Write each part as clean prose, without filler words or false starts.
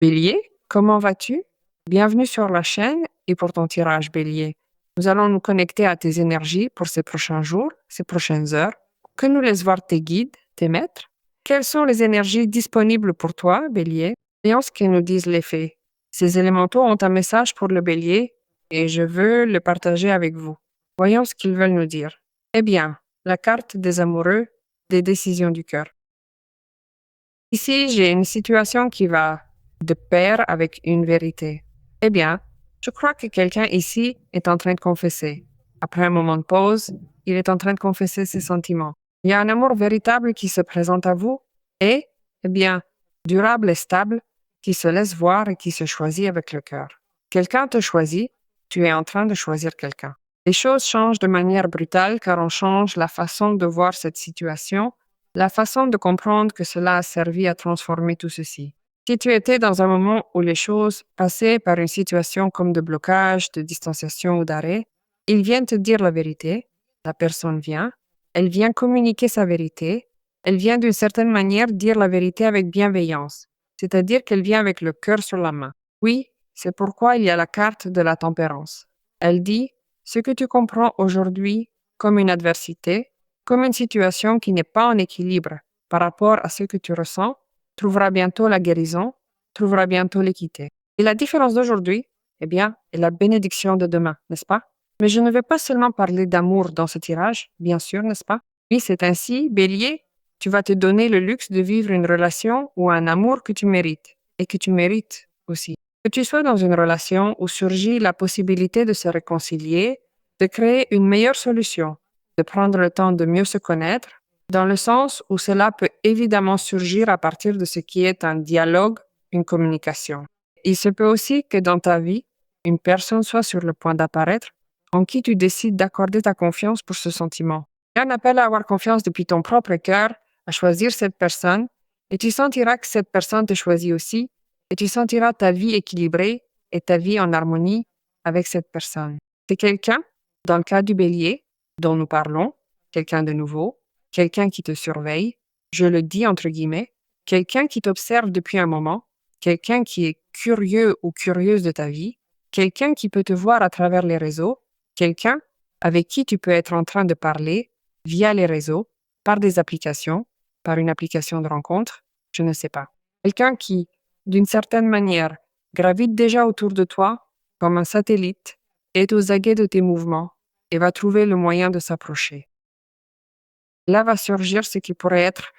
Bélier, comment vas-tu? Bienvenue sur la chaîne et pour ton tirage Bélier. Nous allons nous connecter à tes énergies pour ces prochains jours, ces prochaines heures, que nous laissent voir tes guides, tes maîtres. Quelles sont les énergies disponibles pour toi, Bélier? Voyons ce qu'ils nous disent les faits. Ces élémentaux ont un message pour le Bélier et je veux le partager avec vous. Voyons ce qu'ils veulent nous dire. Eh bien, la carte des amoureux, des décisions du cœur. Ici, j'ai une situation qui va de pair avec une vérité. Eh bien, je crois que quelqu'un ici est en train de confesser. Après un moment de pause, il est en train de confesser ses sentiments. Il y a un amour véritable qui se présente à vous et, eh bien, durable et stable, qui se laisse voir et qui se choisit avec le cœur. Quelqu'un te choisit, tu es en train de choisir quelqu'un. Les choses changent de manière brutale car on change la façon de voir cette situation, la façon de comprendre que cela a servi à transformer tout ceci. Si tu étais dans un moment où les choses passaient par une situation comme de blocage, de distanciation ou d'arrêt, ils viennent te dire la vérité, la personne vient, elle vient communiquer sa vérité, elle vient d'une certaine manière dire la vérité avec bienveillance, c'est-à-dire qu'elle vient avec le cœur sur la main. Oui, c'est pourquoi il y a la carte de la tempérance. Elle dit, ce que tu comprends aujourd'hui comme une adversité, comme une situation qui n'est pas en équilibre par rapport à ce que tu ressens, trouvera bientôt la guérison, trouvera bientôt l'équité. Et la différence d'aujourd'hui, eh bien, est la bénédiction de demain, n'est-ce pas? Mais je ne vais pas seulement parler d'amour dans ce tirage, bien sûr, n'est-ce pas? Oui, c'est ainsi, Bélier, tu vas te donner le luxe de vivre une relation ou un amour que tu mérites et que tu mérites aussi. Que tu sois dans une relation où surgit la possibilité de se réconcilier, de créer une meilleure solution, de prendre le temps de mieux se connaître, dans le sens où cela peut évidemment surgir à partir de ce qui est un dialogue, une communication. Il se peut aussi que dans ta vie, une personne soit sur le point d'apparaître en qui tu décides d'accorder ta confiance pour ce sentiment. Il y a un appel à avoir confiance depuis ton propre cœur, à choisir cette personne, et tu sentiras que cette personne te choisit aussi, et tu sentiras ta vie équilibrée et ta vie en harmonie avec cette personne. C'est quelqu'un, dans le cas du Bélier, dont nous parlons, quelqu'un de nouveau, quelqu'un qui te surveille, je le dis entre guillemets, quelqu'un qui t'observe depuis un moment, quelqu'un qui est curieux ou curieuse de ta vie, quelqu'un qui peut te voir à travers les réseaux, quelqu'un avec qui tu peux être en train de parler via les réseaux, par des applications, par une application de rencontre, je ne sais pas. Quelqu'un qui, d'une certaine manière, gravite déjà autour de toi comme un satellite, est aux aguets de tes mouvements et va trouver le moyen de s'approcher. Là va surgir ce qui pourrait être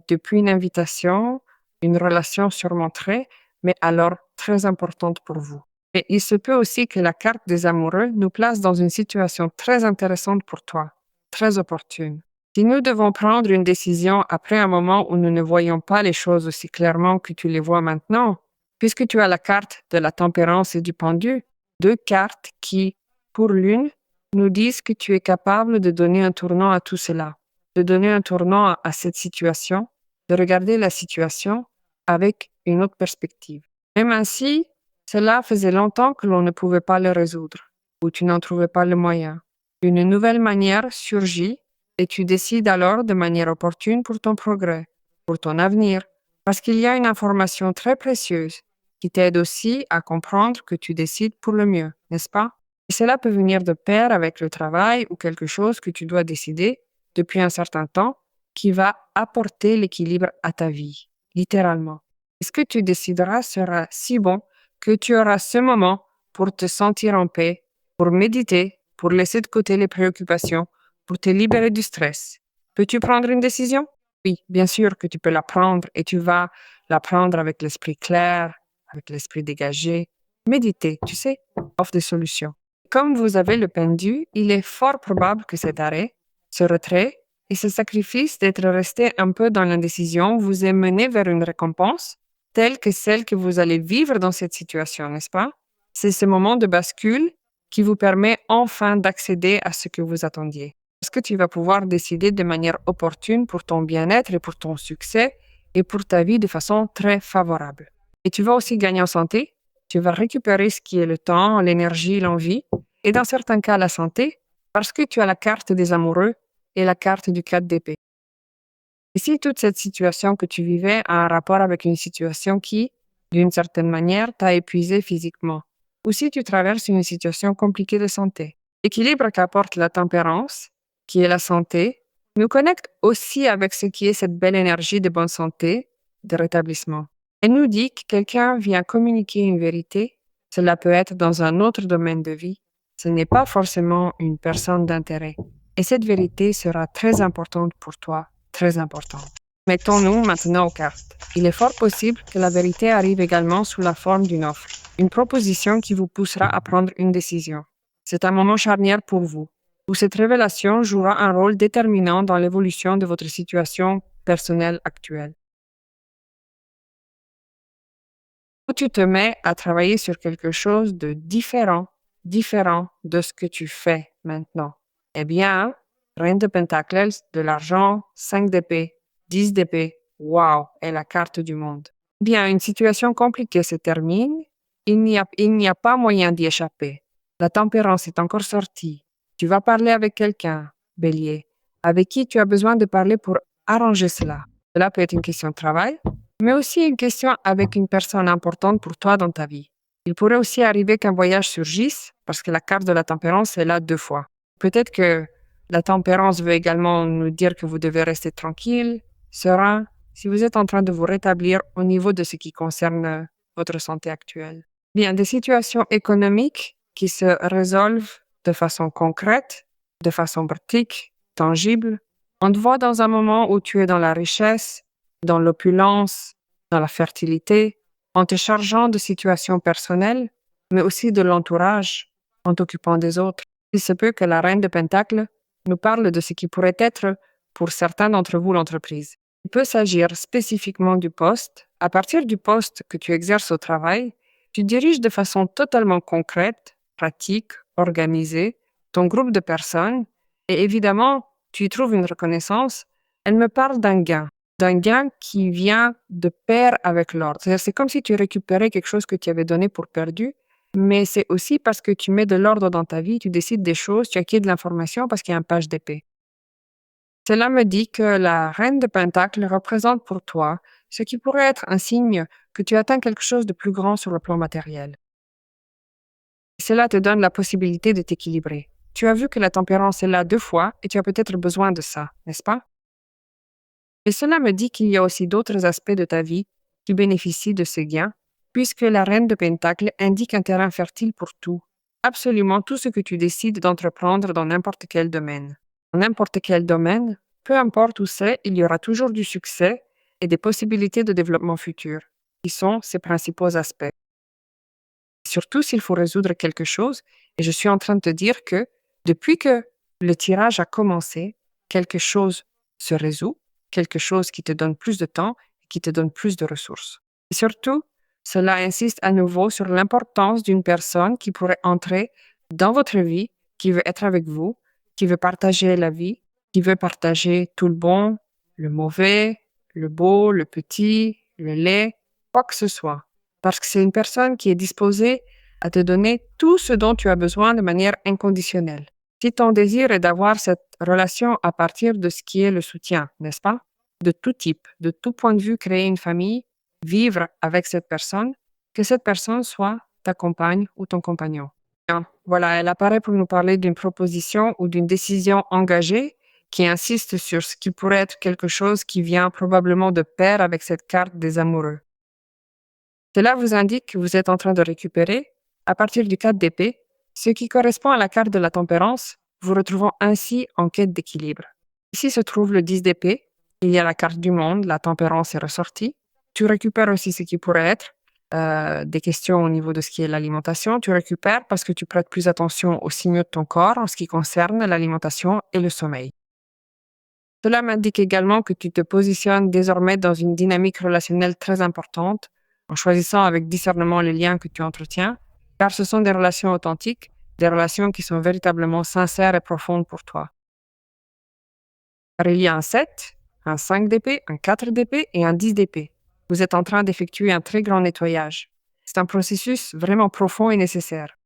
depuis une invitation, une relation surmontée, mais alors très importante pour vous. Et il se peut aussi que la carte des amoureux nous place dans une situation très intéressante pour toi, très opportune. Si nous devons prendre une décision après un moment où nous ne voyons pas les choses aussi clairement que tu les vois maintenant, puisque tu as la carte de la tempérance et du pendu, deux cartes qui, pour l'une, nous disent que tu es capable de donner un tournant à tout cela, de donner un tournant à cette situation, de regarder la situation avec une autre perspective. Même ainsi, cela faisait longtemps que l'on ne pouvait pas le résoudre, ou tu n'en trouvais pas le moyen. Une nouvelle manière surgit et tu décides alors de manière opportune pour ton progrès, pour ton avenir, parce qu'il y a une information très précieuse qui t'aide aussi à comprendre que tu décides pour le mieux, n'est-ce pas? Et cela peut venir de pair avec le travail ou quelque chose que tu dois décider depuis un certain temps qui va apporter l'équilibre à ta vie, littéralement. Et ce que tu décideras sera si bon que tu auras ce moment pour te sentir en paix, pour méditer, pour laisser de côté les préoccupations, pour te libérer du stress. Peux-tu prendre une décision? Oui, bien sûr que tu peux la prendre et tu vas la prendre avec l'esprit clair, avec l'esprit dégagé. Méditer, tu sais, offre des solutions. Comme vous avez le pendu, il est fort probable que cet arrêt, ce retrait et ce sacrifice d'être resté un peu dans l'indécision vous ait mené vers une récompense telle que celle que vous allez vivre dans cette situation, n'est-ce pas? C'est ce moment de bascule qui vous permet enfin d'accéder à ce que vous attendiez. Parce que tu vas pouvoir décider de manière opportune pour ton bien-être et pour ton succès et pour ta vie de façon très favorable. Et tu vas aussi gagner en santé. Tu vas récupérer ce qui est le temps, l'énergie, l'envie, et dans certains cas la santé, parce que tu as la carte des amoureux et la carte du 4 d'épée. Et si toute cette situation que tu vivais a un rapport avec une situation qui, d'une certaine manière, t'as épuisé physiquement. Ou si tu traverses une situation compliquée de santé. L'équilibre qu'apporte la tempérance, qui est la santé, nous connecte aussi avec ce qui est cette belle énergie de bonne santé, de rétablissement. Elle nous dit que quelqu'un vient communiquer une vérité. Cela peut être dans un autre domaine de vie. Ce n'est pas forcément une personne d'intérêt. Et cette vérité sera très importante pour toi, très importante. Mettons-nous maintenant aux cartes. Il est fort possible que la vérité arrive également sous la forme d'une offre, une proposition qui vous poussera à prendre une décision. C'est un moment charnière pour vous, où cette révélation jouera un rôle déterminant dans l'évolution de votre situation personnelle actuelle. Où tu te mets à travailler sur quelque chose de différent de ce que tu fais maintenant. Eh bien, Reine de Pentacles, de l'argent, 5 d'épée, 10 d'épée, wow, est la carte du monde. Bien, une situation compliquée se termine, il n'y a pas moyen d'y échapper. La tempérance est encore sortie. Tu vas parler avec quelqu'un, Bélier, avec qui tu as besoin de parler pour arranger cela. Cela peut être une question de travail, mais aussi une question avec une personne importante pour toi dans ta vie. Il pourrait aussi arriver qu'un voyage surgisse, parce que la carte de la tempérance est là 2 fois. Peut-être que la tempérance veut également nous dire que vous devez rester tranquille, serein, si vous êtes en train de vous rétablir au niveau de ce qui concerne votre santé actuelle. Bien, des situations économiques qui se résolvent de façon concrète, de façon pratique, tangible. On te voit dans un moment où tu es dans la richesse, dans l'opulence, dans la fertilité, en te chargeant de situations personnelles, mais aussi de l'entourage, en t'occupant des autres. Il se peut que la Reine de Pentacle nous parle de ce qui pourrait être, pour certains d'entre vous, l'entreprise. Il peut s'agir spécifiquement du poste. À partir du poste que tu exerces au travail, tu diriges de façon totalement concrète, pratique, organisée, ton groupe de personnes et évidemment, tu y trouves une reconnaissance. Elle me parle d'un gain qui vient de pair avec l'ordre. C'est-à-dire, c'est comme si tu récupérais quelque chose que tu avais donné pour perdu, mais c'est aussi parce que tu mets de l'ordre dans ta vie, tu décides des choses, tu acquiers de l'information parce qu'il y a un page d'épée. Cela me dit que la Reine de Pentacle représente pour toi ce qui pourrait être un signe que tu atteins quelque chose de plus grand sur le plan matériel. Cela te donne la possibilité de t'équilibrer. Tu as vu que la tempérance est là 2 fois et tu as peut-être besoin de ça, n'est-ce pas? Et cela me dit qu'il y a aussi d'autres aspects de ta vie qui bénéficient de ce gain, puisque la Reine de Pentacle indique un terrain fertile pour tout, absolument tout ce que tu décides d'entreprendre dans n'importe quel domaine. Dans n'importe quel domaine, peu importe où c'est, il y aura toujours du succès et des possibilités de développement futur, qui sont ses principaux aspects. Surtout s'il faut résoudre quelque chose, et je suis en train de te dire que depuis que le tirage a commencé, quelque chose se résout, quelque chose qui te donne plus de temps et qui te donne plus de ressources. Et surtout, cela insiste à nouveau sur l'importance d'une personne qui pourrait entrer dans votre vie, qui veut être avec vous, qui veut partager la vie, qui veut partager tout le bon, le mauvais, le beau, le petit, le laid, quoi que ce soit. Parce que c'est une personne qui est disposée à te donner tout ce dont tu as besoin de manière inconditionnelle. Si ton désir est d'avoir cette relation à partir de ce qui est le soutien, n'est-ce pas? De tout type, de tout point de vue, créer une famille, vivre avec cette personne, que cette personne soit ta compagne ou ton compagnon. Bien, voilà, elle apparaît pour nous parler d'une proposition ou d'une décision engagée qui insiste sur ce qui pourrait être quelque chose qui vient probablement de pair avec cette carte des amoureux. Cela vous indique que vous êtes en train de récupérer, à partir du 4 d'épée, ce qui correspond à la carte de la tempérance, vous retrouvant ainsi en quête d'équilibre. Ici se trouve le 10 d'épée, il y a la carte du monde, la tempérance est ressortie. Tu récupères aussi ce qui pourrait être des questions au niveau de ce qui est l'alimentation. Tu récupères parce que tu prêtes plus attention aux signaux de ton corps en ce qui concerne l'alimentation et le sommeil. Cela m'indique également que tu te positionnes désormais dans une dynamique relationnelle très importante en choisissant avec discernement les liens que tu entretiens, car ce sont des relations authentiques, des relations qui sont véritablement sincères et profondes pour toi. Car il y a un 7, un 5 d'épée, un 4 d'épée et un 10 d'épée. Vous êtes en train d'effectuer un très grand nettoyage. C'est un processus vraiment profond et nécessaire.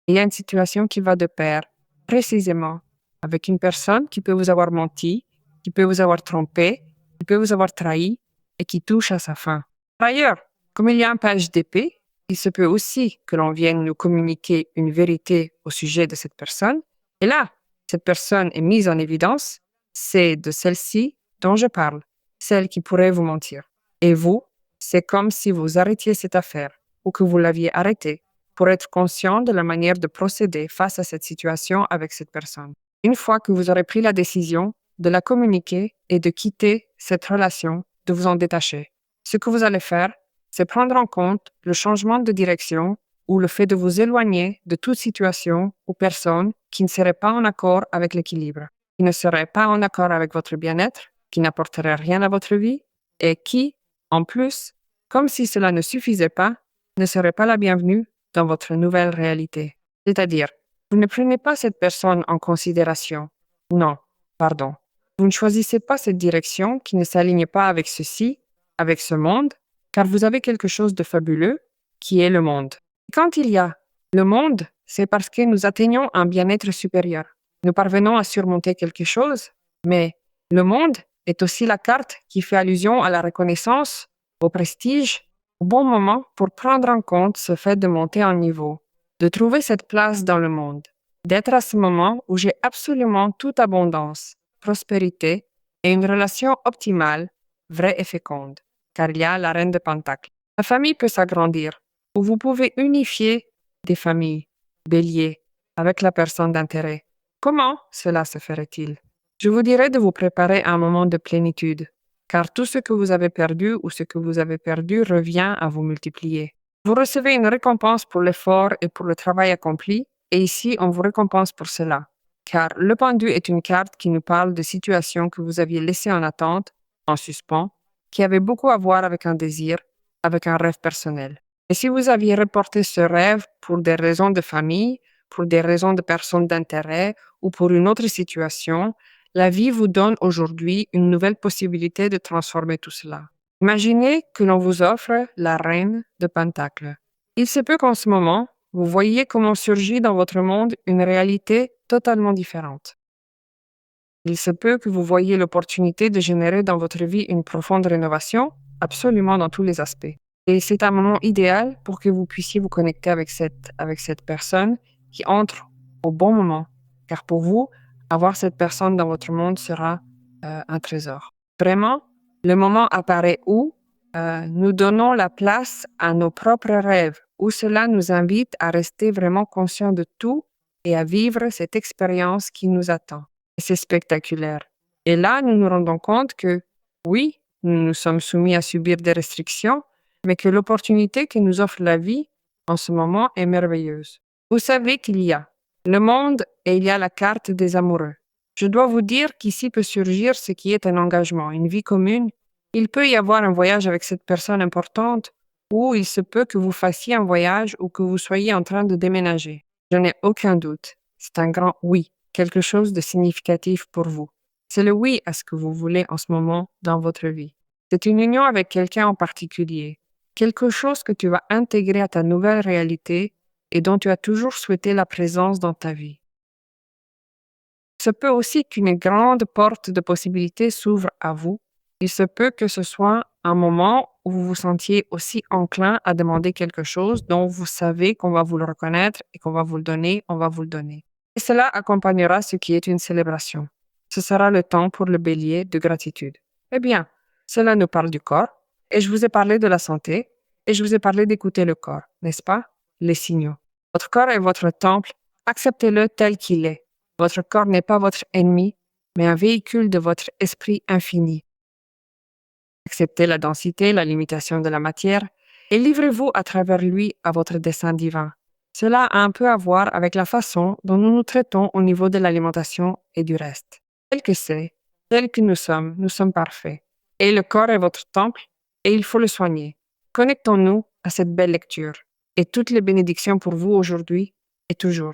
Il y a une situation qui va de pair, précisément, avec une personne qui peut vous avoir menti, qui peut vous avoir trompé, qui peut vous avoir trahi et qui touche à sa fin. Par ailleurs, Comme il y a un page d'épée, il se peut aussi que l'on vienne nous communiquer une vérité au sujet de cette personne. Et là, cette personne est mise en évidence. C'est de celle-ci dont je parle, celle qui pourrait vous mentir. Et vous, c'est comme si vous arrêtiez cette affaire ou que vous l'aviez arrêtée pour être conscient de la manière de procéder face à cette situation avec cette personne. Une fois que vous aurez pris la décision de la communiquer et de quitter cette relation, de vous en détacher, ce que vous allez faire, c'est prendre en compte le changement de direction ou le fait de vous éloigner de toute situation ou personne qui ne serait pas en accord avec l'équilibre, qui ne serait pas en accord avec votre bien-être, qui n'apporterait rien à votre vie et qui, en plus, comme si cela ne suffisait pas, ne serait pas la bienvenue dans votre nouvelle réalité. C'est-à-dire, vous ne prenez pas cette personne en considération. Non, pardon. Vous ne choisissez pas cette direction qui ne s'aligne pas avec ceci, avec ce monde, car vous avez quelque chose de fabuleux qui est le monde. Quand il y a le monde, c'est parce que nous atteignons un bien-être supérieur. Nous parvenons à surmonter quelque chose, mais le monde est aussi la carte qui fait allusion à la reconnaissance, au prestige, au bon moment pour prendre en compte ce fait de monter en niveau, de trouver cette place dans le monde, d'être à ce moment où j'ai absolument toute abondance, prospérité et une relation optimale, vraie et féconde, car il y a la reine de Pentacle. La famille peut s'agrandir, ou vous pouvez unifier des familles, bélier, avec la personne d'intérêt. Comment cela se ferait-il? Je vous dirais de vous préparer à un moment de plénitude, car tout ce que vous avez perdu ou ce que vous avez perdu revient à vous multiplier. Vous recevez une récompense pour l'effort et pour le travail accompli, et ici on vous récompense pour cela, car le pendu est une carte qui nous parle de situations que vous aviez laissées en attente, en suspens, qui avaient beaucoup à voir avec un désir, avec un rêve personnel. Et si vous aviez reporté ce rêve pour des raisons de famille, pour des raisons de personnes d'intérêt ou pour une autre situation, la vie vous donne aujourd'hui une nouvelle possibilité de transformer tout cela. Imaginez que l'on vous offre la reine de Pentacle. Il se peut qu'en ce moment, vous voyez comment surgit dans votre monde une réalité totalement différente. Il se peut que vous voyez l'opportunité de générer dans votre vie une profonde rénovation, absolument dans tous les aspects. Et c'est un moment idéal pour que vous puissiez vous connecter avec cette personne qui entre au bon moment. Car pour vous, avoir cette personne dans votre monde sera un trésor. Vraiment, le moment apparaît où nous donnons la place à nos propres rêves, où cela nous invite à rester vraiment conscients de tout et à vivre cette expérience qui nous attend. Et c'est spectaculaire. Et là, nous nous rendons compte que, oui, nous nous sommes soumis à subir des restrictions, mais que l'opportunité que nous offre la vie en ce moment est merveilleuse. Vous savez qu'il y a le monde et il y a la carte des amoureux. Je dois vous dire qu'ici peut surgir ce qui est un engagement, une vie commune. Il peut y avoir un voyage avec cette personne importante ou il se peut que vous fassiez un voyage ou que vous soyez en train de déménager. Je n'ai aucun doute. C'est un grand oui, quelque chose de significatif pour vous. C'est le oui à ce que vous voulez en ce moment dans votre vie. C'est une union avec quelqu'un en particulier, quelque chose que tu vas intégrer à ta nouvelle réalité et dont tu as toujours souhaité la présence dans ta vie. Il se peut aussi qu'une grande porte de possibilités s'ouvre à vous. Il se peut que ce soit un moment où vous vous sentiez aussi enclin à demander quelque chose dont vous savez qu'on va vous le reconnaître et qu'on va vous le donner, on va vous le donner. Et cela accompagnera ce qui est une célébration. Ce sera le temps pour le bélier de gratitude. Eh bien, cela nous parle du corps, et je vous ai parlé de la santé, et je vous ai parlé d'écouter le corps, n'est-ce pas? Les signaux. Votre corps est votre temple, acceptez-le tel qu'il est. Votre corps n'est pas votre ennemi, mais un véhicule de votre esprit infini. Acceptez la densité, la limitation de la matière, et livrez-vous à travers lui à votre dessein divin. Cela a un peu à voir avec la façon dont nous nous traitons au niveau de l'alimentation et du reste. Tel que c'est, tel que nous sommes parfaits. Et le corps est votre temple, et il faut le soigner. Connectons-nous à cette belle lecture. Et toutes les bénédictions pour vous aujourd'hui et toujours.